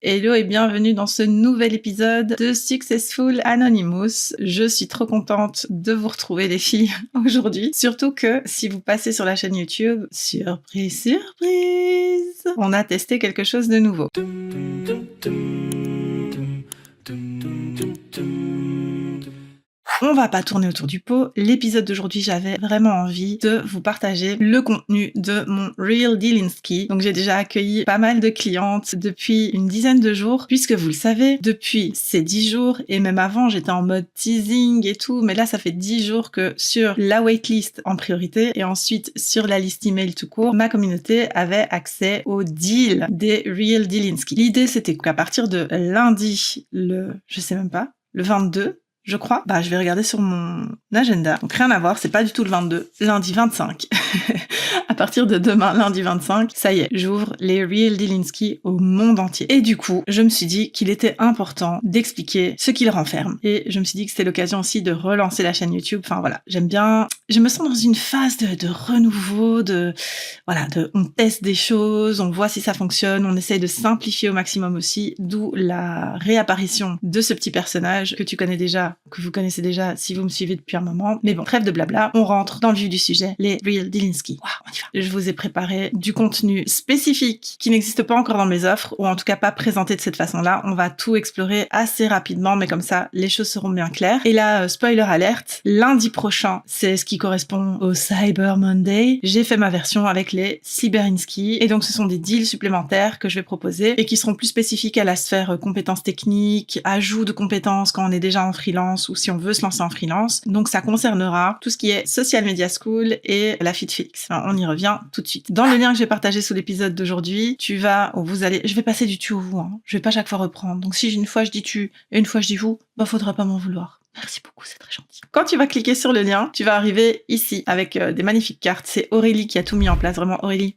Hello et bienvenue dans ce nouvel épisode de Successful Anonymous. Je suis trop contente de vous retrouver les filles aujourd'hui. Surtout que si vous passez sur la chaîne YouTube, surprise, surprise, on a testé quelque chose de nouveau. On va pas tourner autour du pot. L'épisode d'aujourd'hui, j'avais vraiment envie de vous partager le contenu de mon Real Delinsky. Donc j'ai déjà accueilli pas mal de clientes depuis une dizaine de jours, puisque vous le savez, depuis ces 10 jours, et même avant, j'étais en mode teasing et tout, mais là, ça fait 10 jours que sur la waitlist en priorité, et ensuite sur la liste email tout court, ma communauté avait accès au deal des Real Delinsky. L'idée, c'était qu'à partir de lundi, le 22, je crois. Je vais regarder sur mon agenda. Donc rien à voir, c'est pas du tout le 22, lundi 25. À partir de demain, lundi 25, ça y est, j'ouvre les Real Delinsky au monde entier. Et du coup, je me suis dit qu'il était important d'expliquer ce qu'ils renferment. Et je me suis dit que c'était l'occasion aussi de relancer la chaîne YouTube. Enfin voilà, j'aime bien. Je me sens dans une phase de renouveau, on teste des choses, on voit si ça fonctionne, on essaye de simplifier au maximum aussi, d'où la réapparition de ce petit personnage que tu connais déjà, que vous connaissez déjà si vous me suivez depuis un moment. Mais bon, trêve de blabla, on rentre dans le vif du sujet, les Real Delinsky. Waouh, on y va. Je vous ai préparé du contenu spécifique qui n'existe pas encore dans mes offres, ou en tout cas pas présenté de cette façon-là. On va tout explorer assez rapidement, mais comme ça, les choses seront bien claires. Et là, spoiler alerte, lundi prochain, c'est ce qui correspond au Cyber Monday. J'ai fait ma version avec les Cyberinsky, et donc ce sont des deals supplémentaires que je vais proposer et qui seront plus spécifiques à la sphère compétences techniques, ajout de compétences quand on est déjà en freelance ou si on veut se lancer en freelance. Donc ça concernera tout ce qui est Social Media School et la FitFelix. Enfin, on y revient tout de suite. Dans le lien que je vais partager sous l'épisode d'aujourd'hui, je vais passer du tu au vous, hein. Je vais pas chaque fois reprendre. Donc si une fois je dis tu et une fois je dis vous, faudra pas m'en vouloir. Merci beaucoup, c'est très gentil. Quand tu vas cliquer sur le lien, tu vas arriver ici avec des magnifiques cartes. C'est Aurélie qui a tout mis en place. Vraiment, Aurélie,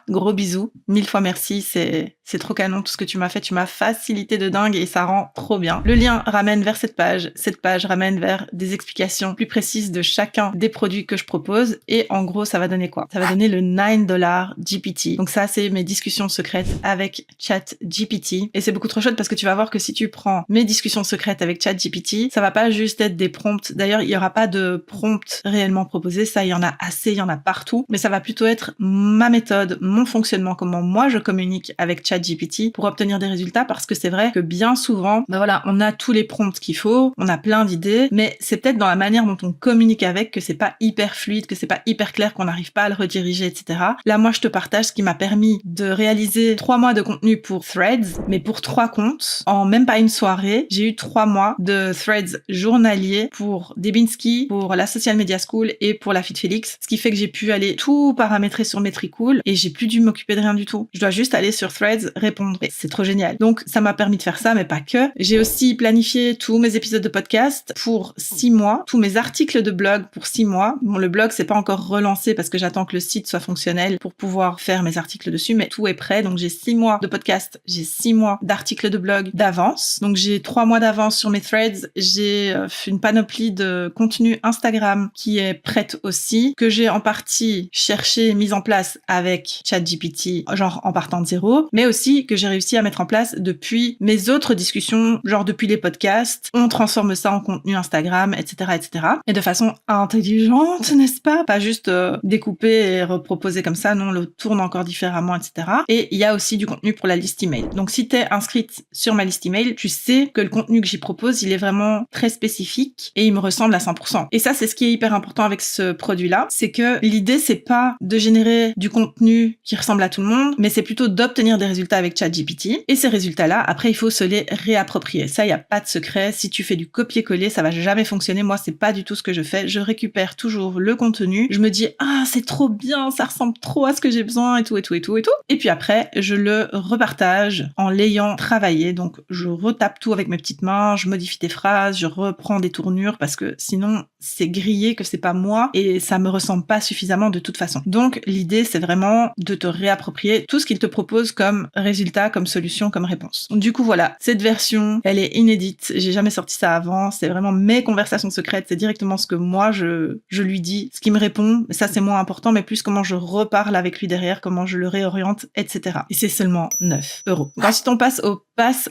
gros bisous. 1000 fois merci, c'est trop canon tout ce que tu m'as fait. Tu m'as facilité de dingue et ça rend trop bien. Le lien ramène vers cette page. Cette page ramène vers des explications plus précises de chacun des produits que je propose. Et en gros, ça va donner quoi? Ça va donner le $9 GPT. Donc ça, c'est mes discussions secrètes avec ChatGPT. Et c'est beaucoup trop chouette parce que tu vas voir que si tu prends mes discussions secrètes avec ChatGPT, ça va pas juste être des prompts. D'ailleurs, il y aura pas de prompts réellement proposés. Ça, il y en a assez, il y en a partout. Mais ça va plutôt être ma méthode, mon fonctionnement, comment moi je communique avec ChatGPT pour obtenir des résultats, parce que c'est vrai que bien souvent, on a tous les prompts qu'il faut, on a plein d'idées, mais c'est peut-être dans la manière dont on communique avec que c'est pas hyper fluide, que c'est pas hyper clair, qu'on n'arrive pas à le rediriger, etc. Là, moi, je te partage ce qui m'a permis de réaliser 3 mois de contenu pour Threads, mais pour 3 comptes, en même pas une soirée. J'ai eu 3 mois de Threads journaliers pour Debinski, pour la Social Media School et pour la FitFelix, ce qui fait que j'ai pu aller tout paramétrer sur Metricool et j'ai plus dû m'occuper de rien du tout. Je dois juste aller sur Threads, répondre. Et c'est trop génial. Donc, ça m'a permis de faire ça, mais pas que. J'ai aussi planifié tous mes épisodes de podcast pour 6 mois, tous mes articles de blog pour 6 mois. Bon, le blog, c'est pas encore relancé parce que j'attends que le site soit fonctionnel pour pouvoir faire mes articles dessus, mais tout est prêt. Donc, j'ai 6 mois de podcast, j'ai 6 mois d'articles de blog d'avance. Donc, j'ai 3 mois d'avance sur mes threads. J'ai une panoplie de contenu Instagram qui est prête aussi, que j'ai en partie cherché, mise en place avec ChatGPT, genre en partant de zéro, mais aussi que j'ai réussi à mettre en place depuis mes autres discussions, genre depuis les podcasts. On transforme ça en contenu Instagram, etc., etc. Et de façon intelligente, n'est-ce pas? Pas juste découper et reproposer comme ça, non, on le tourne encore différemment, etc. Et il y a aussi du contenu pour la liste email. Donc si t'es inscrite sur ma liste email, tu sais que le contenu que j'y propose, il est vraiment très spécifique et il me ressemble à 100%. Et ça, c'est ce qui est hyper important avec ce produit-là, c'est que l'idée, c'est pas de générer du contenu qui ressemble à tout le monde, mais c'est plutôt d'obtenir des résultats avec ChatGPT. Et ces résultats-là, après, il faut se les réapproprier. Ça, il y a pas de secret. Si tu fais du copier-coller, ça va jamais fonctionner. Moi, c'est pas du tout ce que je fais. Je récupère toujours le contenu. Je me dis, c'est trop bien, ça ressemble trop à ce que j'ai besoin et tout, et tout, et tout, et tout. Et puis après, je le repartage en l'ayant travaillé. Donc, je retape tout avec mes petites mains, je modifie des phrases, je reprends des tournures parce que sinon, c'est grillé que c'est pas moi et ça me ressemble pas suffisamment de toute façon. Donc, l'idée, c'est vraiment de te réapproprier tout ce qu'il te propose comme résultat, comme solution, comme réponse. Du coup, voilà, cette version, elle est inédite. J'ai jamais sorti ça avant. C'est vraiment mes conversations secrètes. C'est directement ce que moi, je lui dis, ce qui me répond. Ça, c'est moins important, mais plus comment je reparle avec lui derrière, comment je le réoriente, etc. Et c'est seulement 9 €. Ensuite, on passe au pass.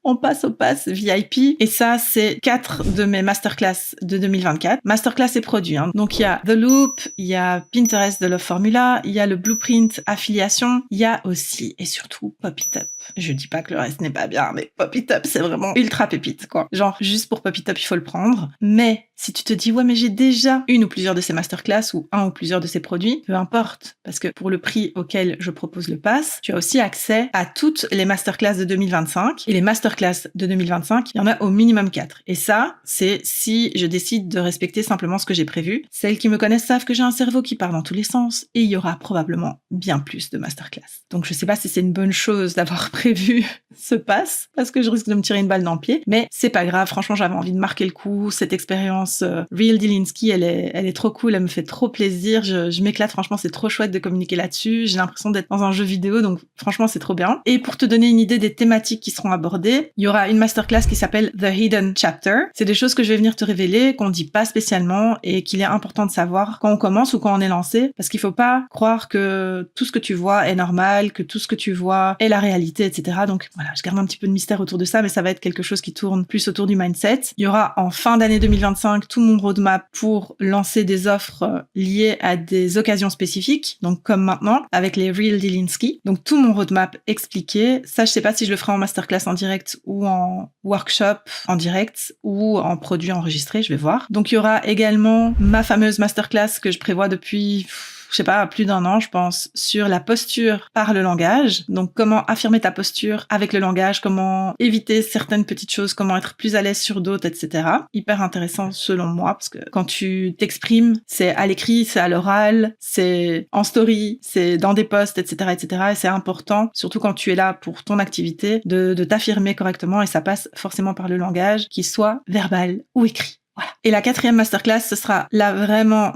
On passe au pass VIP. Et ça, c'est 4 de mes masterclass de 2024. Masterclass et produits. Donc, il y a The Loop, il y a Pinterest de Love Formula, il y a le Blueprint affiliation, il y a aussi et surtout Pop It Up. Je dis pas que le reste n'est pas bien, mais Pop It Up, c'est vraiment ultra pépite, quoi. Genre, juste pour Pop It Up, il faut le prendre. Mais si tu te dis, ouais, mais j'ai déjà une ou plusieurs de ces masterclass ou un ou plusieurs de ces produits, peu importe. Parce que pour le prix auquel je propose le pass, tu as aussi accès à toutes les masterclass de 2025. Et les masterclass de 2025, il y en a au minimum 4. Et ça, c'est si je décide de respecter simplement ce que j'ai prévu. Celles qui me connaissent savent que j'ai un cerveau qui part dans tous les sens et il y aura probablement bien plus de masterclass. Donc je sais pas si c'est une bonne chose d'avoir prévu ce pass parce que je risque de me tirer une balle dans le pied, mais c'est pas grave. Franchement, j'avais envie de marquer le coup. Cette expérience Real Delinsky, elle est trop cool, elle me fait trop plaisir. Je m'éclate, franchement, c'est trop chouette de communiquer là-dessus. J'ai l'impression d'être dans un jeu vidéo, donc franchement, c'est trop bien. Et pour te donner une idée des thématiques qui seront abordées, il y aura une masterclass qui s'appelle The Hidden Chapter. C'est des choses que je vais venir te révéler, qu'on dit pas spécialement et qu'il est important de savoir quand on commence ou quand on est lancé, parce qu'il faut pas croire que tout ce que tu vois est normal, que tout ce que tu vois est la réalité, etc. Donc voilà, je garde un petit peu de mystère autour de ça, mais ça va être quelque chose qui tourne plus autour du mindset. Il y aura en fin d'année 2025 tout mon roadmap pour lancer des offres liées à des occasions spécifiques, donc comme maintenant avec les Real Delinsky. Donc tout mon roadmap expliqué. Ça, je sais pas si je le ferai en masterclass en direct ou en workshop en direct ou en produit enregistré, je vais voir. Donc il y aura également ma fameuse masterclass que je prévois depuis je sais pas, plus d'1 an, je pense, sur la posture par le langage. Donc, comment affirmer ta posture avec le langage, comment éviter certaines petites choses, comment être plus à l'aise sur d'autres, etc. Hyper intéressant selon moi, parce que quand tu t'exprimes, c'est à l'écrit, c'est à l'oral, c'est en story, c'est dans des posts, etc., etc. Et c'est important, surtout quand tu es là pour ton activité, de t'affirmer correctement et ça passe forcément par le langage, qu'il soit verbal ou écrit. Voilà. Et la 4e masterclass, ce sera là vraiment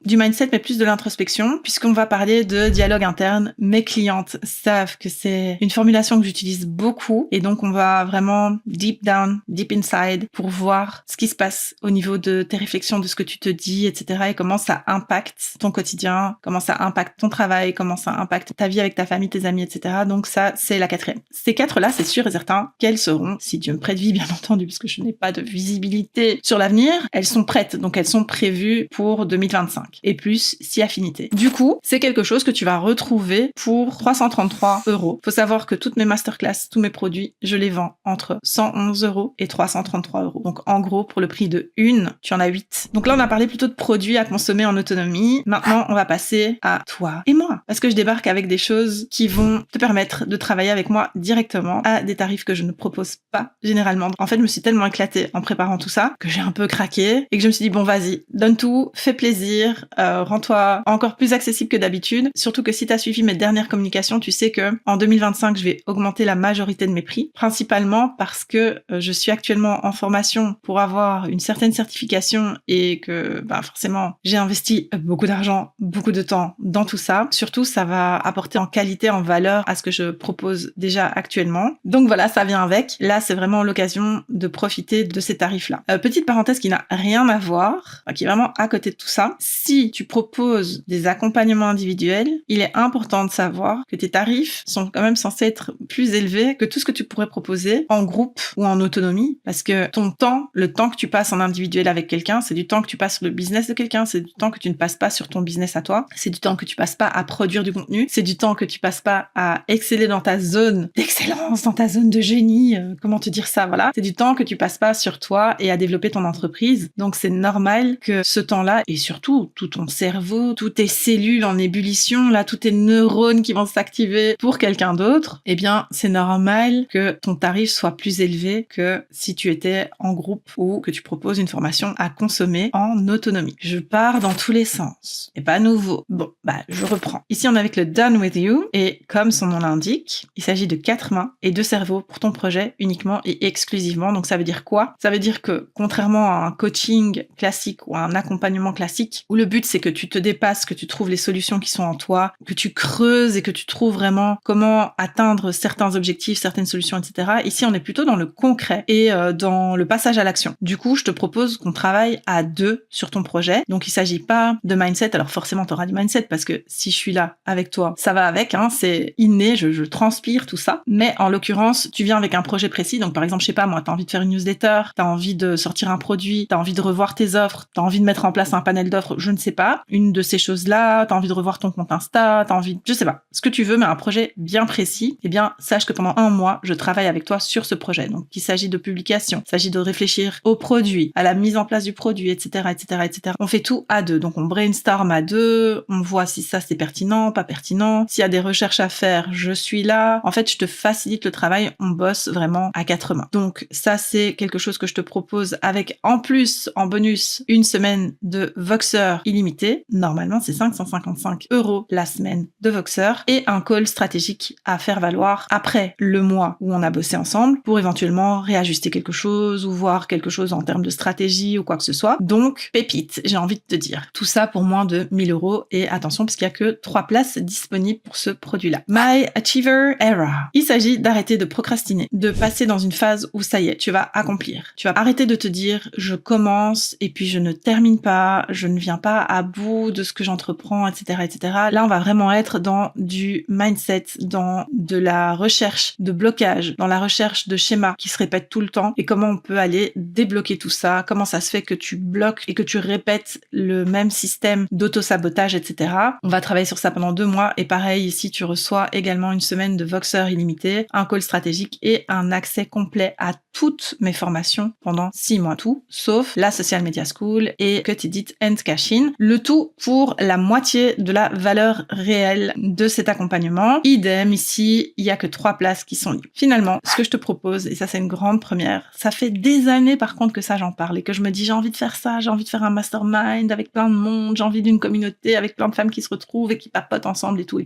du mindset, mais plus de l'introspection, puisqu'on va parler de dialogue interne. Mes clientes savent que c'est une formulation que j'utilise beaucoup, et donc on va vraiment deep down, deep inside, pour voir ce qui se passe au niveau de tes réflexions, de ce que tu te dis, etc., et comment ça impacte ton quotidien, comment ça impacte ton travail, comment ça impacte ta vie avec ta famille, tes amis, etc. Donc ça, c'est la 4e. Ces 4-là, c'est sûr et certain qu'elles seront, si Dieu me prête vie, bien entendu, puisque je n'ai pas de visibilité sur l'avenir, elles sont prêtes, donc elles sont prévues pour 2025 et plus si affinité. Du coup, c'est quelque chose que tu vas retrouver pour 333 €. Faut savoir que toutes mes masterclass, tous mes produits, je les vends entre 111 € et 333 €. Donc en gros, pour le prix de une, tu en as 8. Donc là, on a parlé plutôt de produits à consommer en autonomie. Maintenant, on va passer à toi et moi, parce que je débarque avec des choses qui vont te permettre de travailler avec moi directement à des tarifs que je ne propose pas généralement. En fait, je me suis tellement éclatée en préparant tout ça que j'ai un peu craqué et que je me suis dit bon vas-y, donne tout, fais plaisir, rends-toi encore plus accessible que d'habitude. Surtout que si tu as suivi mes dernières communications, tu sais que en 2025, je vais augmenter la majorité de mes prix, principalement parce que je suis actuellement en formation pour avoir une certaine certification et que forcément, j'ai investi beaucoup d'argent, beaucoup de temps dans tout ça. Surtout, ça va apporter en qualité, en valeur à ce que je propose déjà actuellement. Donc voilà, ça vient avec. Là, c'est vraiment l'occasion de profiter de ces tarifs-là. Petite parenthèse qui n'a rien à voir, qui est vraiment à côté de tout ça. Si tu proposes des accompagnements individuels, il est important de savoir que tes tarifs sont quand même censés être plus élevés que tout ce que tu pourrais proposer en groupe ou en autonomie, parce que ton temps, le temps que tu passes en individuel avec quelqu'un, c'est du temps que tu passes sur le business de quelqu'un, c'est du temps que tu ne passes pas sur ton business à toi, c'est du temps que tu passes pas à produire du contenu, c'est du temps que tu passes pas à exceller dans ta zone d'excellence, dans ta zone de génie, comment te dire ça, voilà. C'est du temps que tu passes pas sur toi et à développer ton entreprise. Donc c'est normal que ce temps-là, et surtout tout ton cerveau, toutes tes cellules en ébullition, là, tous tes neurones qui vont s'activer pour quelqu'un d'autre, eh bien c'est normal que ton tarif soit plus élevé que si tu étais en groupe ou que tu proposes une formation à consommer en autonomie. Je pars dans tous les sens. Et pas nouveau. Bon, je reprends. Ici, on est avec le Done With You, et comme son nom l'indique, il s'agit de 4 mains et 2 cerveaux pour ton projet uniquement et exclusivement. Donc ça veut dire quoi? Ça veut dire que, contrairement vraiment un coaching classique ou un accompagnement classique où le but c'est que tu te dépasses, que tu trouves les solutions qui sont en toi, que tu creuses et que tu trouves vraiment comment atteindre certains objectifs, certaines solutions, etc. Ici, on est plutôt dans le concret et dans le passage à l'action. Du coup, je te propose qu'on travaille à 2 sur ton projet. Donc, il s'agit pas de mindset. Alors, forcément, tu auras du mindset parce que si je suis là avec toi, ça va avec, hein, c'est inné, je transpire tout ça. Mais en l'occurrence, tu viens avec un projet précis. Donc, par exemple, je sais pas, moi, t'as envie de faire une newsletter, t'as envie de sortir un produit, t'as envie de revoir tes offres, t'as envie de mettre en place un panel d'offres, je ne sais pas. Une de ces choses-là, t'as envie de revoir ton compte Insta, t'as envie, je sais pas, ce que tu veux, mais un projet bien précis, eh bien, sache que pendant 1 mois, je travaille avec toi sur ce projet. Donc, il s'agit de publication, il s'agit de réfléchir au produit, à la mise en place du produit, etc., etc., etc. On fait tout à 2. Donc, on brainstorm à 2, on voit si ça c'est pertinent, pas pertinent. S'il y a des recherches à faire, je suis là. En fait, je te facilite le travail, on bosse vraiment à 4 mains. Donc, ça, c'est quelque chose que je te propose avec, en plus, en bonus, une semaine de Voxer illimité. Normalement, c'est 555 € la semaine de Voxer et un call stratégique à faire valoir après le mois où on a bossé ensemble pour éventuellement réajuster quelque chose ou voir quelque chose en termes de stratégie ou quoi que ce soit. Donc, pépite, j'ai envie de te dire. Tout ça pour moins de 1 000 € et attention parce qu'il y a que 3 places disponibles pour ce produit-là. My Achiever Era. Il s'agit d'arrêter de procrastiner, de passer dans une phase où ça y est, tu vas accomplir. Tu vas arrêter de te dire je commence et puis je ne termine pas, je ne viens pas à bout de ce que j'entreprends, etc., etc. Là, on va vraiment être dans du mindset, dans de la recherche de blocage, dans la recherche de schémas qui se répètent tout le temps et comment on peut aller débloquer tout ça, comment ça se fait que tu bloques et que tu répètes le même système d'auto-sabotage, etc. On va travailler sur ça pendant 2 mois et pareil, ici, tu reçois également une semaine de Voxer illimité, un call stratégique et un accès complet à toutes mes formations pendant 6 mois, tout, sauf la Social Media School et Cut Edit and Cash In. Le tout pour la moitié de la valeur réelle de cet accompagnement. Idem, ici, il y a que 3 places qui sont libres. Finalement, ce que je te propose, et ça c'est une grande première, ça fait des années par contre que ça j'en parle et que je me dis j'ai envie de faire ça, j'ai envie de faire un mastermind avec plein de monde, j'ai envie d'une communauté avec plein de femmes qui se retrouvent et qui papotent ensemble et tout.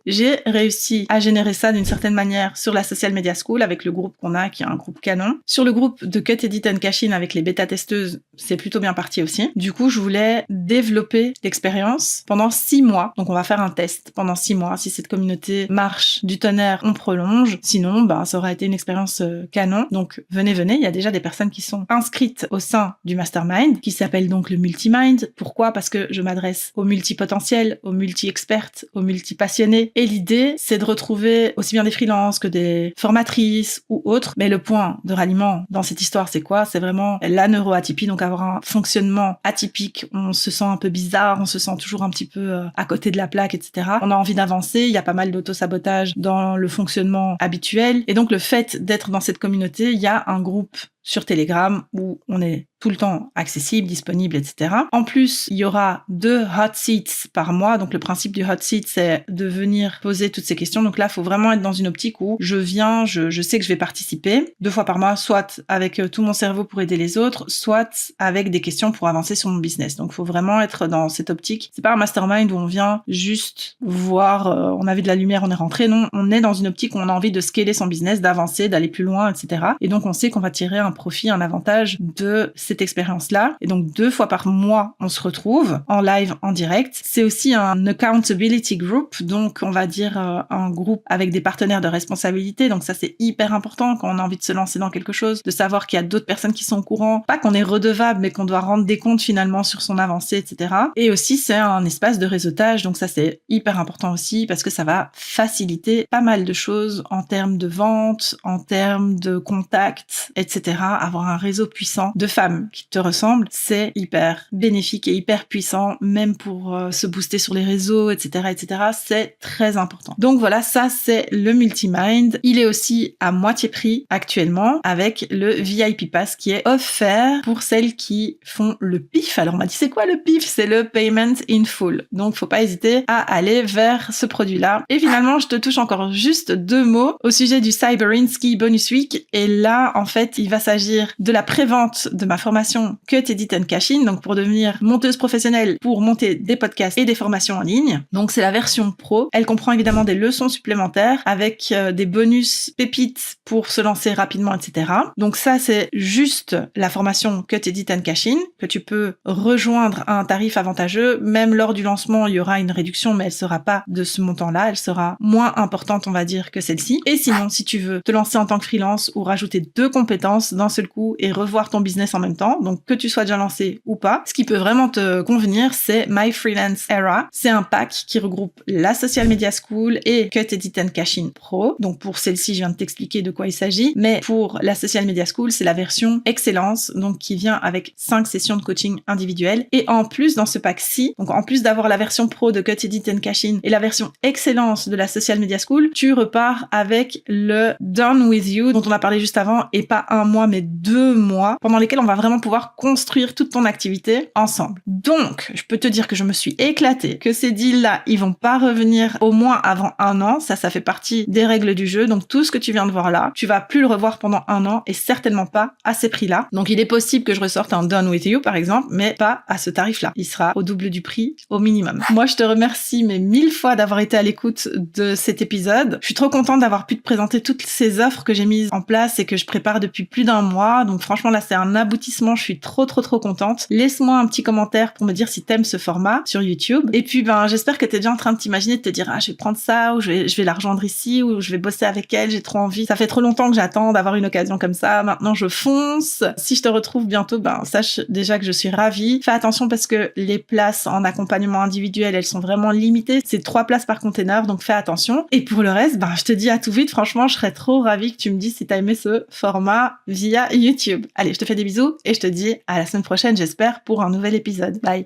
J'ai réussi à générer ça d'une certaine manière sur la Social Media School avec le groupe qu'on a qui est un groupe canon. Sur le groupe de Cut Edit and Cash In avec les bêta-testeuses, c'est plutôt bien parti aussi. Du coup, je voulais développer l'expérience pendant 6 mois. Donc, on va faire un test pendant 6 mois. Si cette communauté marche du tonnerre, on prolonge. Sinon, ça aura été une expérience canon. Donc, venez. Il y a déjà des personnes qui sont inscrites au sein du mastermind, qui s'appelle donc le Multimind. Pourquoi? Parce que je m'adresse aux multipotentiels, aux multi-expertes, aux multi-passionnés. Et l'idée, c'est de retrouver aussi bien des freelances que des formatrices ou autres. Mais le point de ralliement dans cette histoire, c'est quoi? C'est vraiment la neuroatypie, donc avoir un fonctionnement atypique. On se sent un peu bizarre, on se sent toujours un petit peu à côté de la plaque, etc. On a envie d'avancer, il y a pas mal d'auto-sabotage dans le fonctionnement habituel. Et donc, le fait d'être dans cette communauté, il y a un groupe sur Telegram où on est tout le temps accessible, disponible, etc. En plus, il y aura 2 hot seats par mois. Donc, le principe du hot seat, c'est de venir poser toutes ces questions. Donc là, il faut vraiment être dans une optique où je viens, je sais que je vais participer 2 fois par mois, soit avec tout mon cerveau pour aider les autres, soit avec des questions pour avancer sur mon business. Donc, il faut vraiment être dans cette optique. C'est pas un mastermind où on vient juste voir, on avait de la lumière, on est rentré. Non, on est dans une optique où on a envie de scaler son business, d'avancer, d'aller plus loin, etc. Et donc, on sait qu'on va tirer un profit, un avantage de cette expérience-là. Et donc, 2 fois par mois, on se retrouve en live, en direct. C'est aussi un accountability group, donc on va dire un groupe avec des partenaires de responsabilité. Donc ça, c'est hyper important quand on a envie de se lancer dans quelque chose, de savoir qu'il y a d'autres personnes qui sont au courant. Pas qu'on est redevable, mais qu'on doit rendre des comptes finalement sur son avancée, etc. Et aussi, c'est un espace de réseautage. Donc ça, c'est hyper important aussi parce que ça va faciliter pas mal de choses en termes de vente, en termes de contacts, etc. Avoir un réseau puissant de femmes qui te ressemblent, c'est hyper bénéfique et hyper puissant, même pour se booster sur les réseaux, etc., etc. C'est très important. Donc voilà, ça c'est le Multimind. Il est aussi à moitié prix actuellement avec le VIP Pass qui est offert pour celles qui font le PIF. Alors on m'a dit c'est quoi le PIF? C'est le Payment in Full. Donc faut pas hésiter à aller vers ce produit-là. Et finalement, je te touche encore juste 2 mots au sujet du Cyber Ski Bonus Week. Et là, en fait, il va s'agir s'agir de la prévente de ma formation Cut, Edit and Cash In, donc pour devenir monteuse professionnelle, pour monter des podcasts et des formations en ligne. Donc c'est la version pro. Elle comprend évidemment des leçons supplémentaires avec des bonus pépites pour se lancer rapidement, etc. Donc ça, c'est juste la formation Cut, Edit and Cash In que tu peux rejoindre à un tarif avantageux. Même lors du lancement, il y aura une réduction, mais elle sera pas de ce montant-là. Elle sera moins importante, on va dire, que celle-ci. Et sinon, si tu veux te lancer en tant que freelance ou rajouter 2 compétences d'un seul coup et revoir ton business en même temps, donc que tu sois déjà lancé ou pas, ce qui peut vraiment te convenir, c'est My Freelance Era. C'est un pack qui regroupe la Social Media School et Cut, Edit and Cash In Pro. Donc pour celle-ci, je viens de t'expliquer de quoi il s'agit, mais pour la Social Media School, c'est la version Excellence, donc qui vient avec 5 sessions de coaching individuelles. Et en plus, dans ce pack-ci, donc en plus d'avoir la version pro de Cut, Edit and Cash In et la version Excellence de la Social Media School, tu repars avec le Done With You dont on a parlé juste avant, et pas 1 mois mais 2 mois pendant lesquels on va vraiment pouvoir construire toute ton activité ensemble. Donc, je peux te dire que je me suis éclatée, que ces deals-là, ils vont pas revenir au moins avant 1 an. Ça fait partie des règles du jeu. Donc, tout ce que tu viens de voir là, tu vas plus le revoir pendant 1 an et certainement pas à ces prix-là. Donc, il est possible que je ressorte un Done With You, par exemple, mais pas à ce tarif-là. Il sera au double du prix, au minimum. Moi, je te remercie, mais 1000 fois d'avoir été à l'écoute de cet épisode. Je suis trop contente d'avoir pu te présenter toutes ces offres que j'ai mises en place et que je prépare depuis plus d'1 mois. Donc, franchement, là, c'est un aboutissement. Je suis trop contente. Laisse-moi un petit commentaire pour me dire si t'aimes ce format sur YouTube. Et puis, j'espère que t'es déjà en train de t'imaginer, de te dire, je vais prendre ça, ou je vais la rejoindre ici, ou je vais bosser avec elle, j'ai trop envie. Ça fait trop longtemps que j'attends d'avoir une occasion comme ça. Maintenant, je fonce. Si je te retrouve bientôt, sache déjà que je suis ravie. Fais attention parce que les places en accompagnement individuel, elles sont vraiment limitées. C'est 3 places par container, donc fais attention. Et pour le reste, je te dis à tout vite. Franchement, je serais trop ravie que tu me dises si t'as aimé ce format via YouTube. Allez, je te fais des bisous et je te dis à la semaine prochaine, j'espère, pour un nouvel épisode. Bye.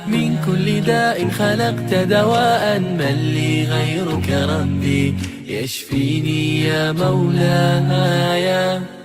من كل داء خلقت دواء من لي غيرك ربي يشفيني يا مولاي